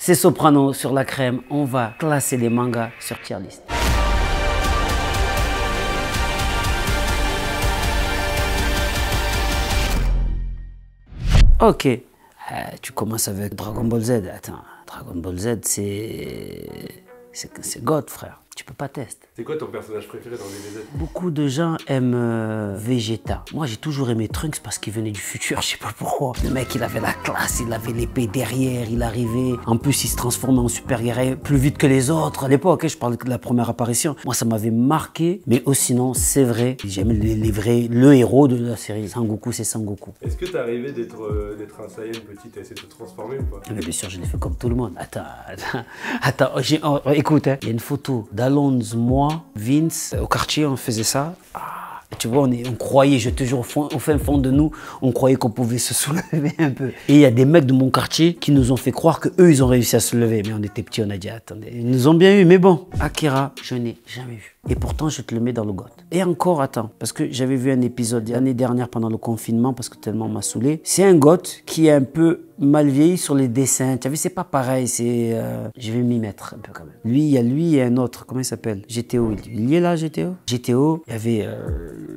C'est Soprano sur la crème. On va classer les mangas sur tier list. Ok. Tu commences avec Dragon Ball Z. Attends, Dragon Ball Z, c'est God, frère. Tu peux pas tester. C'est quoi ton personnage préféré dans DBZ? Beaucoup de gens aiment Vegeta. Moi, j'ai toujours aimé Trunks parce qu'il venait du futur, je sais pas pourquoi. Le mec, il avait la classe, il avait l'épée derrière, il arrivait. En plus, il se transformait en super guerrier plus vite que les autres. À l'époque, je parle de la première apparition. Moi, ça m'avait marqué. Mais sinon, c'est vrai. J'aime les vrais. Le héros de la série, Sangoku, c'est Sangoku. Est-ce que t'es arrivé d'être un Saiyan petit, t'as essayé de te transformer ou pas? Mais bien sûr, je l'ai fait comme tout le monde. Attends, écoute, hein, il y a une photo d'Alonso, moi, Vince, au quartier, on faisait ça. Tu vois, on croyait, je te jure, au fin fond de nous, on croyait qu'on pouvait se soulever un peu. Et il y a des mecs de mon quartier qui nous ont fait croire qu'eux, ils ont réussi à se lever. Mais on était petits, on a dit, attendez, ils nous ont bien eu. Mais bon, Akira, je n'ai jamais vu. Et pourtant, je te le mets dans le GOT. Et encore, attends, parce que j'avais vu un épisode l'année dernière pendant le confinement, parce que tellement m'a saoulé. C'est un GOT qui est un peu mal vieilli sur les dessins. Tu as vu, c'est pas pareil, c'est... Je vais m'y mettre un peu quand même. Lui, il y a lui et un autre, comment il s'appelle? GTO. Il y est là, GTO? GTO, il y avait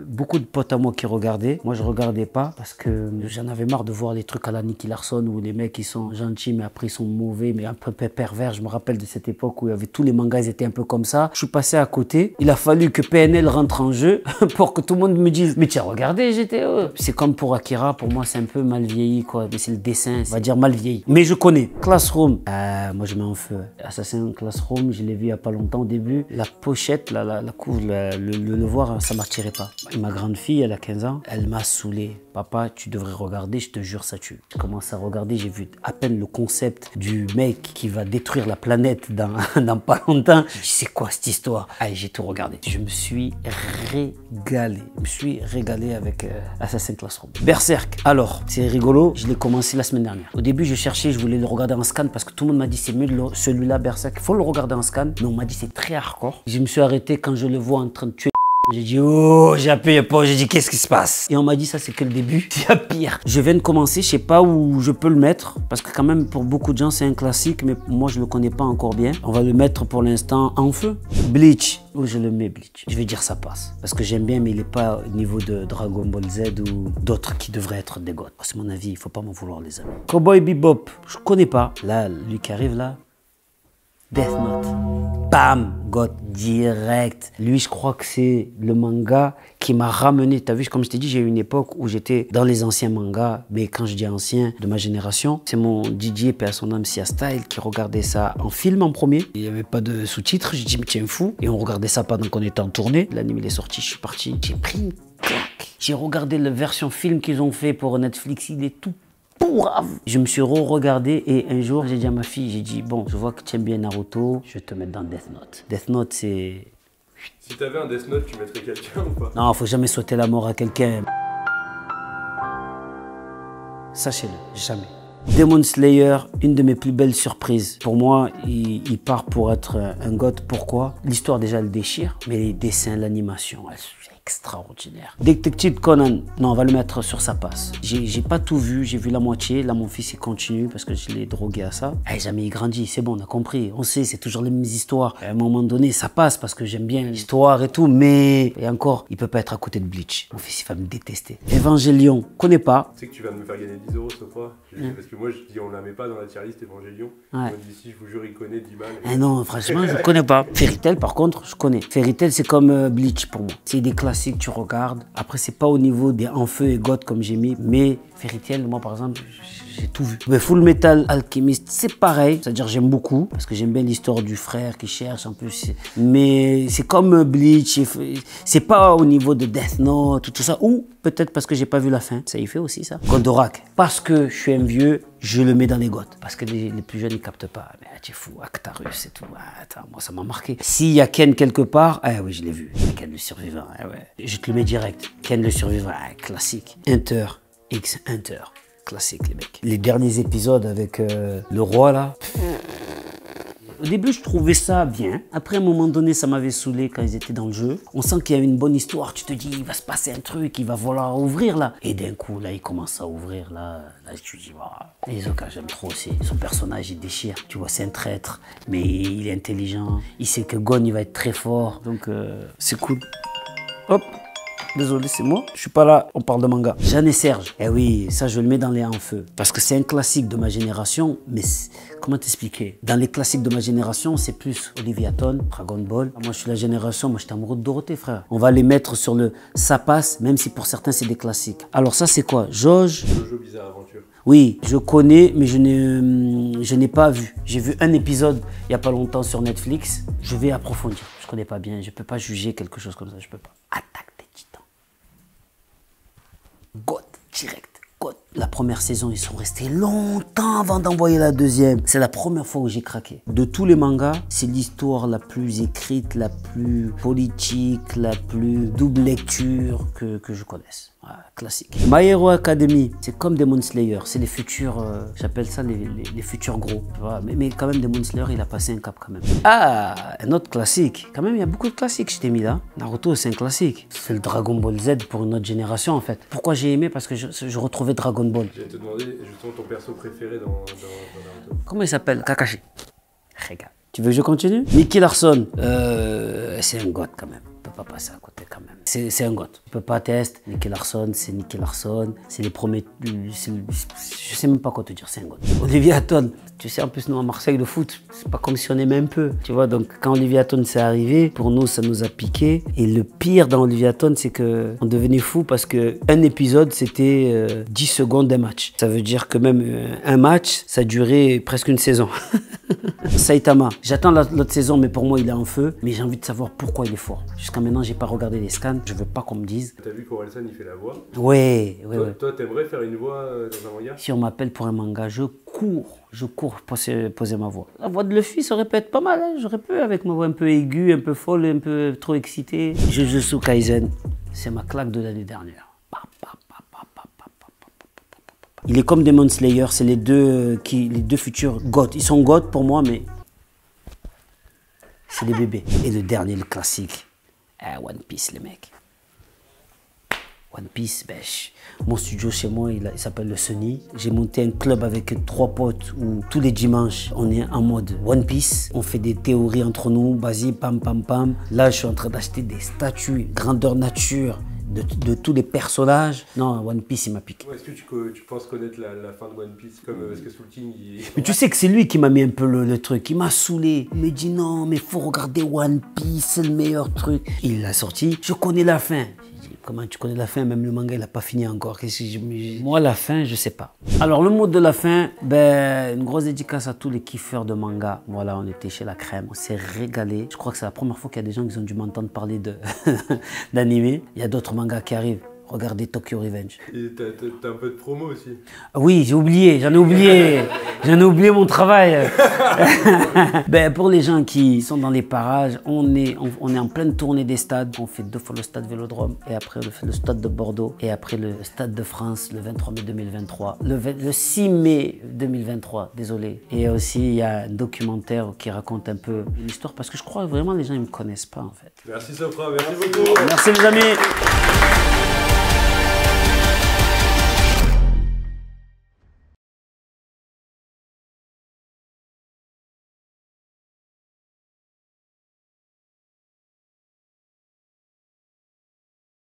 beaucoup de potes à moi qui regardaient. Moi, je regardais pas parce que j'en avais marre de voir les trucs à la Nicky Larson où les mecs, ils sont gentils, mais après, ils sont mauvais, mais un peu pervers. Je me rappelle de cette époque où il y avait tous les mangas, ils étaient un peu comme ça. Je suis passé à côté. Il a fallu que PNL rentre en jeu pour que tout le monde me dise « Mais tu as regardé GTO ?» C'est comme pour Akira, pour moi, c'est un peu mal vieilli, quoi. Mais c'est le dessin, on va dire mal vieilli. Mais je connais. Classroom. Moi, je mets en feu. Assassin Classroom, je l'ai vu il n'y a pas longtemps au début. La pochette, la couve, le voir, ça ne m'attirait pas. Ma grande fille, elle a 15 ans, elle m'a saoulé. Papa, tu devrais regarder, je te jure, ça tue. Je commence à regarder, j'ai vu à peine le concept du mec qui va détruire la planète dans pas longtemps. Je dis, c'est quoi cette histoire? Allez, j'ai tout regardé. Je me suis régalé. Je me suis régalé avec Assassin's Classroom. Berserk. Alors, c'est rigolo, je l'ai commencé la semaine dernière. Au début, je cherchais, je voulais le regarder en scan parce que tout le monde m'a dit, c'est mieux celui-là, Berserk. Il faut le regarder en scan. Mais on m'a dit, c'est très hardcore. Je me suis arrêté quand je le vois en train de tuer. J'ai dit, oh, j'ai appuyé pas, j'ai dit, qu'est-ce qui se passe? Et on m'a dit, ça, c'est que le début, il y a pire. Je viens de commencer, je sais pas où je peux le mettre, parce que quand même, pour beaucoup de gens, c'est un classique, mais moi, je le connais pas encore bien. On va le mettre pour l'instant en feu. Bleach, où je le mets, Bleach? Je vais dire, ça passe, parce que j'aime bien, mais il est pas au niveau de Dragon Ball Z ou d'autres qui devraient être des goths. C'est mon avis, il faut pas m'en vouloir, les amis. Cowboy Bebop, je connais pas. Là, lui qui arrive là, Death Note. Bam, GOT direct. Lui, je crois que c'est le manga qui m'a ramené. T'as vu, comme je t'ai dit, j'ai eu une époque où j'étais dans les anciens mangas. Mais quand je dis ancien, de ma génération, c'est mon DJ, paix à son âme, Sia Style, qui regardait ça en film en premier. Il n'y avait pas de sous-titres. J'ai dit, mais tiens, fou. Et on regardait ça pendant qu'on était en tournée. L'anime, il est sorti, je suis parti. J'ai pris une claque. J'ai regardé la version film qu'ils ont fait pour Netflix. Il est tout pourrave. Je me suis re-regardé et un jour, j'ai dit à ma fille, j'ai dit, bon, je vois que tu aimes bien Naruto, je vais te mettre dans Death Note. Death Note, c'est... Si t'avais un Death Note, tu mettrais quelqu'un ou pas? Non, faut jamais souhaiter la mort à quelqu'un. Sachez-le, jamais. Demon Slayer, une de mes plus belles surprises. Pour moi, il part pour être un GOT. Pourquoi? L'histoire déjà le déchire, mais les dessins, l'animation, c'est extraordinaire. Detective Conan, non, on va le mettre sur sa passe. J'ai pas tout vu, j'ai vu la moitié. Là, mon fils, il continue parce que je l'ai drogué à ça. Jamais il grandit, c'est bon, on a compris. On sait, c'est toujours les mêmes histoires. À un moment donné, ça passe parce que j'aime bien l'histoire et tout, mais... Et encore, il peut pas être à côté de Bleach. Mon fils, il va me détester. Evangelion, connais pas. Tu sais que tu viens de me faire gagner 10 € cette fois. Parce que moi, je dis, on la met pas dans la tier list Evangelion. Ouais. On dit, si, je vous jure, il connaît 10 balles. Ah non, franchement, je connais pas. Fairy Tail, par contre, je connais. Fairy Tail, c'est comme Bleach pour moi. C'est des classiques, tu regardes. Après, c'est pas au niveau des En Feu et GOT comme j'ai mis, mais Fairy Tail, moi, par exemple, j'ai tout vu. Mais Full Metal Alchemist, c'est pareil. C'est-à-dire, j'aime beaucoup, parce que j'aime bien l'histoire du frère qui cherche, en plus. Mais c'est comme Bleach, c'est pas au niveau de Death Note, tout ça. Ou peut-être parce que j'ai pas vu la fin. Ça y fait aussi, ça. Goldorak, parce que je suis un vieux, je le mets dans les GOT. Parce que les plus jeunes, ils captent pas. Mais tu es fou, Actarus et tout. Attends, moi, ça m'a marqué. S'il y a Ken quelque part, oui, je l'ai vu. Ken le survivant, ouais. Je te le mets direct. Ken le survivant, classique. Hunter x Hunter. Classique, les mecs. Les derniers épisodes avec le roi, là. Au début, je trouvais ça bien. Après, à un moment donné, ça m'avait saoulé quand ils étaient dans le jeu. On sent qu'il y a une bonne histoire. Tu te dis, il va se passer un truc, il va falloir ouvrir là. Et d'un coup, là, il commence à ouvrir là. Là, tu te dis, voilà. Isoka, j'aime trop aussi. Son personnage, il déchire. Tu vois, c'est un traître, mais il est intelligent. Il sait que Gon, il va être très fort. Donc, c'est cool. Hop. Désolé, c'est moi. Je suis pas là, on parle de manga. Jeanne et Serge. Eh oui, ça, je le mets dans les en feu. Parce que c'est un classique de ma génération, mais comment t'expliquer? Dans les classiques de ma génération, c'est plus Oliviaton, Dragon Ball. Moi, je suis la génération, moi, j'étais amoureux de Dorothée, frère. On va les mettre sur le ça passe, même si pour certains, c'est des classiques. Alors, ça, c'est quoi? Jojo Bizarre Aventure. Oui, je connais, mais je n'ai pas vu. J'ai vu un épisode il n'y a pas longtemps sur Netflix. Je vais approfondir. Je connais pas bien, je peux pas juger quelque chose comme ça, je peux pas. Attaque des Titans. God, direct. God. La première saison, ils sont restés longtemps avant d'envoyer la deuxième. C'est la première fois où j'ai craqué. De tous les mangas, c'est l'histoire la plus écrite, la plus politique, la plus double lecture que je connaisse. Voilà, classique. My Hero Academy, c'est comme Demon Slayer. C'est les futurs, j'appelle ça les futurs gros. Voilà. Mais quand même, Demon Slayer, il a passé un cap quand même. Ah, un autre classique. Quand même, il y a beaucoup de classiques, je t'ai mis là. Naruto, c'est un classique. C'est le Dragon Ball Z pour une autre génération, en fait. Pourquoi j'ai aimé? Parce que je retrouvais Dragon Ball. Je vais te demander justement ton perso préféré dans Naruto. Comment il s'appelle? Kakashi. Regarde. Tu veux que je continue? Nicky Larson. C'est un goth quand même. On peut pas passer à côté quand même. C'est un goth. Tu peux pas tester. Nicky Larson, c'est Nicky Larson. C'est les premiers. Je sais même pas quoi te dire, c'est un goth. Olivier Hatton. Tu sais, en plus, nous à Marseille, le foot, c'est pas comme si on aimait un peu. Tu vois, donc quand Olivier Hatton s'est arrivé, pour nous, ça nous a piqué. Et le pire dans Olivier Hatton, c'est qu'on devenait fou parce qu'un épisode, c'était 10 secondes d'un match. Ça veut dire que même un match, ça durait presque une saison. Saitama, j'attends l'autre saison, mais pour moi, il est en feu. Mais j'ai envie de savoir pourquoi il est fort. Jusqu'à maintenant, j'ai pas regardé les scans. Je veux pas qu'on me dise. T'as vu qu'Orelsan, il fait la voix? Ouais. Toi, t'aimerais faire une voix dans un manga? Si on m'appelle pour un manga, je cours pour poser ma voix. La voix de Luffy, ça aurait pu être pas mal. Hein. J'aurais pu avec ma voix un peu aiguë, un peu folle, un peu trop excitée. Jujutsu Kaisen, c'est ma claque de l'année dernière. Il est comme Demon Slayer, c'est les deux futurs goths. Ils sont goths pour moi, mais c'est des bébés. Et le dernier, le classique, One Piece, les mecs. One Piece, mon studio chez moi, il s'appelle le Sony. J'ai monté un club avec 3 potes où tous les dimanches, on est en mode One Piece. On fait des théories entre nous, vas-y, pam, pam, pam. Là, je suis en train d'acheter des statues, grandeur nature, de tous les personnages. Non, One Piece, il m'a piqué. Est-ce que tu penses connaître la fin de One Piece parce que Soul King, Mais tu sais que c'est lui qui m'a mis un peu le truc. Il m'a saoulé. Il me dit non, mais faut regarder One Piece, c'est le meilleur truc. Il l'a sorti. Je connais la fin. Comment tu connais la fin? Même le manga, il n'a pas fini encore. Moi, la fin, je sais pas. Alors, le mot de la fin, une grosse dédicace à tous les kiffeurs de manga. Voilà, on était chez La Crème. On s'est régalé. Je crois que c'est la première fois qu'il y a des gens qui ont dû m'entendre parler d'animé. Il y a d'autres mangas qui arrivent. Regardez Tokyo Revenge. Et t'as un peu de promo aussi. Oui, j'en ai oublié. J'en ai oublié mon travail. Pour les gens qui sont dans les parages, on est en pleine tournée des stades. On fait 2 fois le stade Vélodrome et après on fait le stade de Bordeaux et après le stade de France le 23 mai 2023. Le 6 mai 2023, désolé. Et aussi il y a un documentaire qui raconte un peu l'histoire parce que je crois que vraiment les gens ne me connaissent pas en fait. Merci Sopra, merci beaucoup. Merci les amis.